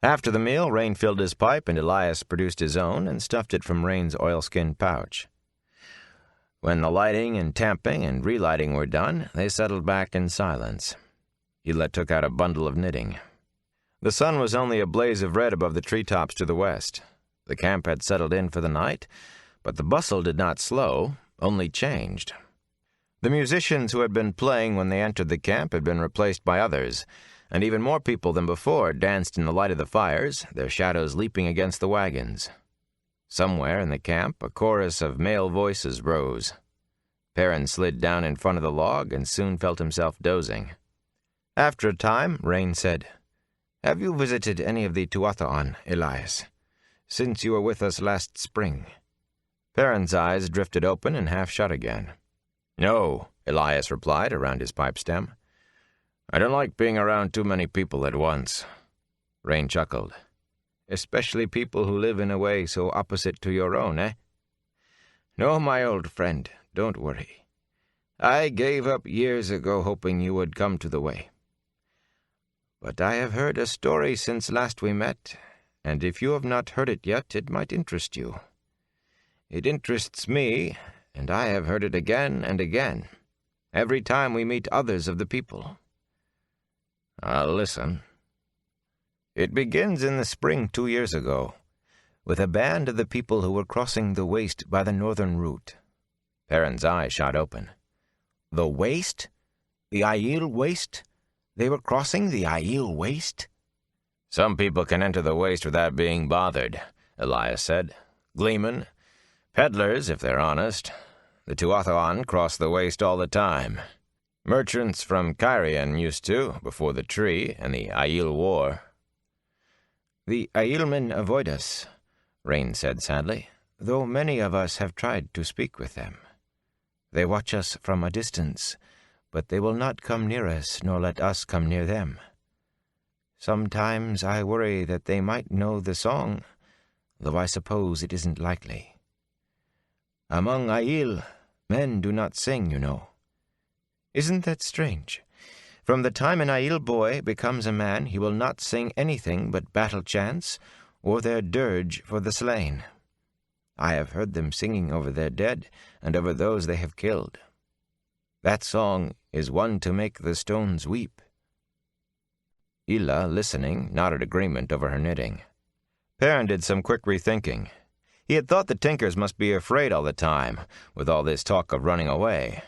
After the meal, Rain filled his pipe, and Elias produced his own and stuffed it from Rain's oilskin pouch. When the lighting and tamping and relighting were done, they settled back in silence. Hila took out a bundle of knitting. The sun was only a blaze of red above the treetops to the west. The camp had settled in for the night, but the bustle did not slow, only changed. The musicians who had been playing when they entered the camp had been replaced by others, and even more people than before danced in the light of the fires, their shadows leaping against the wagons. Somewhere in the camp, a chorus of male voices rose. Perrin slid down in front of the log and soon felt himself dozing. After a time, Rain said, "Have you visited any of the Tuatha, Elias, since you were with us last spring?" Perrin's eyes drifted open and half shut again. "No," Elias replied around his pipe stem. "I don't like being around too many people at once." Rain chuckled. "Especially people who live in a way so opposite to your own, eh?" "No, my old friend, don't worry. I gave up years ago hoping you would come to the way. But I have heard a story since last we met, and if you have not heard it yet, it might interest you. It interests me, and I have heard it again and again, every time we meet others of the people." "I'll listen." "It begins in the spring 2 years ago, with a band of the people who were crossing the waste by the northern route." Perrin's eye shot open. "The waste? The Aiel waste? They were crossing the Aiel waste?" "Some people can enter the waste without being bothered," Elias said. "Gleemen, peddlers, if they're honest. The Tuatha cross the waste all the time. Merchants from Cairian used to, before the tree and the Aiel War." "The Aielmen avoid us," Rain said sadly, "though many of us have tried to speak with them. They watch us from a distance, but they will not come near us nor let us come near them. Sometimes I worry that they might know the song, though I suppose it isn't likely. Among Aiel, men do not sing, you know. Isn't that strange? From the time an Aiel boy becomes a man, he will not sing anything but battle chants or their dirge for the slain. I have heard them singing over their dead and over those they have killed. That song is one to make the stones weep." Hila, listening, nodded agreement over her knitting. Perrin did some quick rethinking. He had thought the Tinkers must be afraid all the time, with all this talk of running away.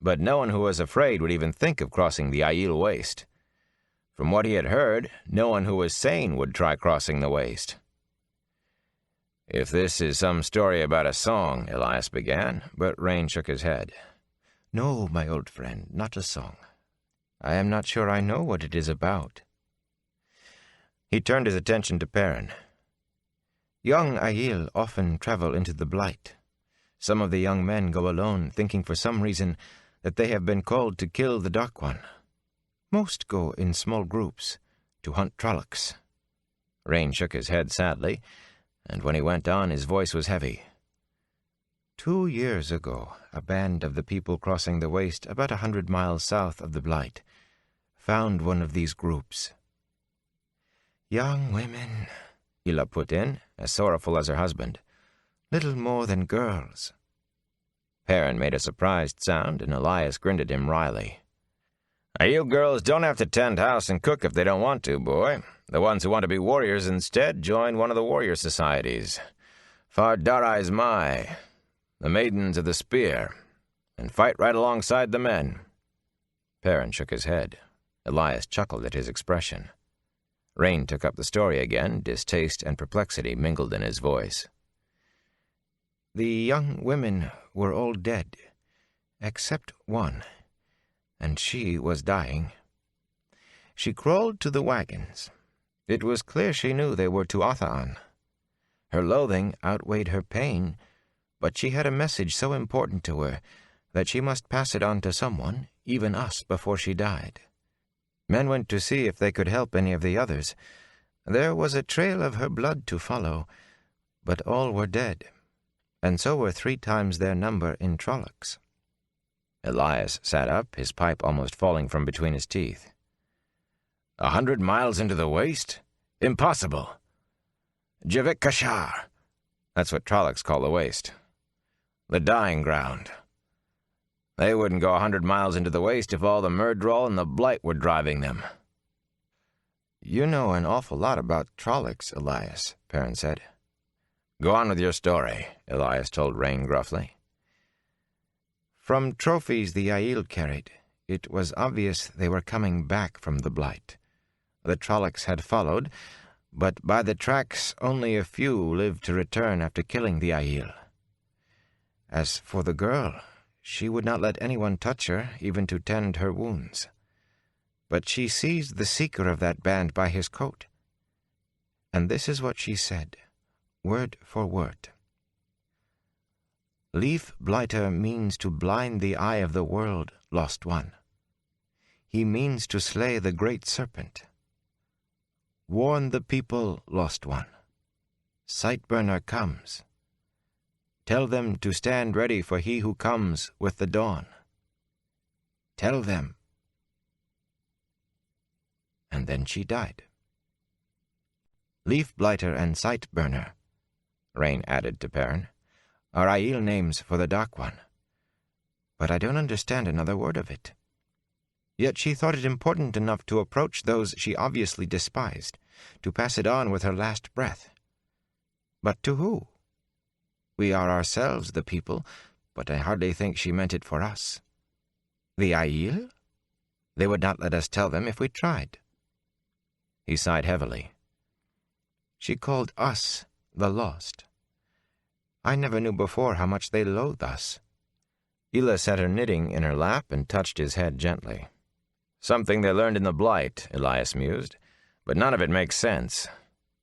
But no one who was afraid would even think of crossing the Aiel waste. From what he had heard, no one who was sane would try crossing the waste. "If this is some story about a song," Elias began, but Rain shook his head. "No, my old friend, not a song. I am not sure I know what it is about." He turned his attention to Perrin. "Young Aiel often travel into the Blight. Some of the young men go alone, thinking for some reason that they have been called to kill the Dark One. Most go in small groups, to hunt Trollocs." Rain shook his head sadly, and when he went on, his voice was heavy. 2 years ago, a band of the people crossing the waste about 100 miles south of the Blight found one of these groups. "Young women," Hila put in, as sorrowful as her husband. "Little more than girls." Perrin made a surprised sound, and Elias grinned at him wryly. "You girls don't have to tend house and cook if they don't want to, boy. The ones who want to be warriors instead join one of the warrior societies. Fardarai's Mai, the Maidens of the Spear, and fight right alongside the men." Perrin shook his head. Elias chuckled at his expression. Rain took up the story again, distaste and perplexity mingled in his voice. "The young women were all dead, except one, and she was dying. She crawled to the wagons. It was clear she knew they were Tuatha. Her loathing outweighed her pain, but she had a message so important to her that she must pass it on to someone, even us, before she died. Men went to see if they could help any of the others. There was a trail of her blood to follow, but all were dead, and so were 3 times their number in Trollocs." Elias sat up, his pipe almost falling from between his teeth. 100 miles into the waste? Impossible. Javik Kashar. That's what Trollocs call the waste. The dying ground. They wouldn't go 100 miles into the waste if all the Myrddraal and the Blight were driving them. You know an awful lot about Trollocs, Elias, Perrin said. Go on with your story, Elias told Rain gruffly. From trophies the Aiel carried, it was obvious they were coming back from the Blight. The Trollocs had followed, but by the tracks only a few lived to return after killing the Aiel. As for the girl, she would not let anyone touch her, even to tend her wounds. But she seized the seeker of that band by his coat. And this is what she said, word for word. Leaf Blighter means to blind the eye of the world, Lost One. He means to slay the great serpent. Warn the people, Lost One. Sightburner comes. Tell them to stand ready for he who comes with the dawn. Tell them. And then she died. Leaf Blighter and Sightburner, Rain added to Perrin, are Aiel names for the Dark One. But I don't understand another word of it. Yet she thought it important enough to approach those she obviously despised, to pass it on with her last breath. But to who? We are ourselves the people, but I hardly think she meant it for us. The Aiel? They would not let us tell them if we tried. He sighed heavily. She called us the Lost. I never knew before how much they loathe us. Ela set her knitting in her lap and touched his head gently. Something they learned in the Blight, Elias mused, but none of it makes sense.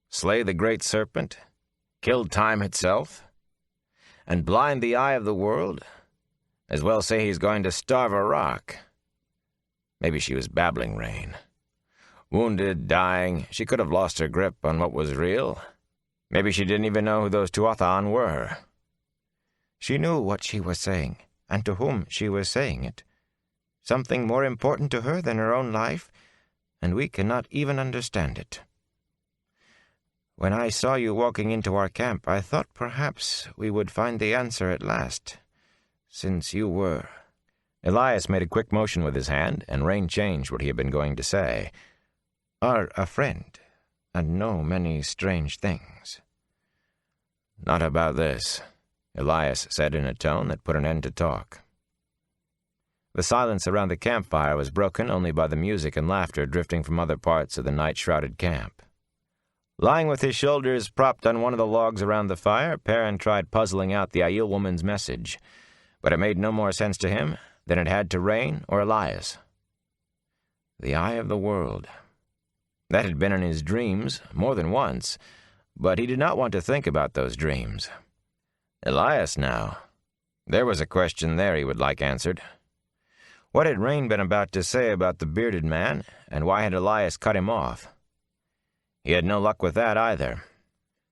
Slay the great serpent? Kill time itself? And blind the eye of the world? As well say he's going to starve a rock. Maybe she was babbling, Rain. Wounded, dying, she could have lost her grip on what was real. Maybe she didn't even know who those Tuathan were. She knew what she was saying, and to whom she was saying it. Something more important to her than her own life, and we cannot even understand it. When I saw you walking into our camp, I thought perhaps we would find the answer at last, since you were. Elias made a quick motion with his hand, and Rain changed what he had been going to say. Are a friend, and know many strange things. Not about this, Elias said in a tone that put an end to talk. The silence around the campfire was broken only by the music and laughter drifting from other parts of the night-shrouded camp. Lying with his shoulders propped on one of the logs around the fire, Perrin tried puzzling out the Aiel woman's message, but it made no more sense to him than it had to Rain or Elias. The eye of the world. That had been in his dreams more than once, but he did not want to think about those dreams. Elias now. There was a question there he would like answered. What had Rain been about to say about the bearded man, and why had Elias cut him off? He had no luck with that either.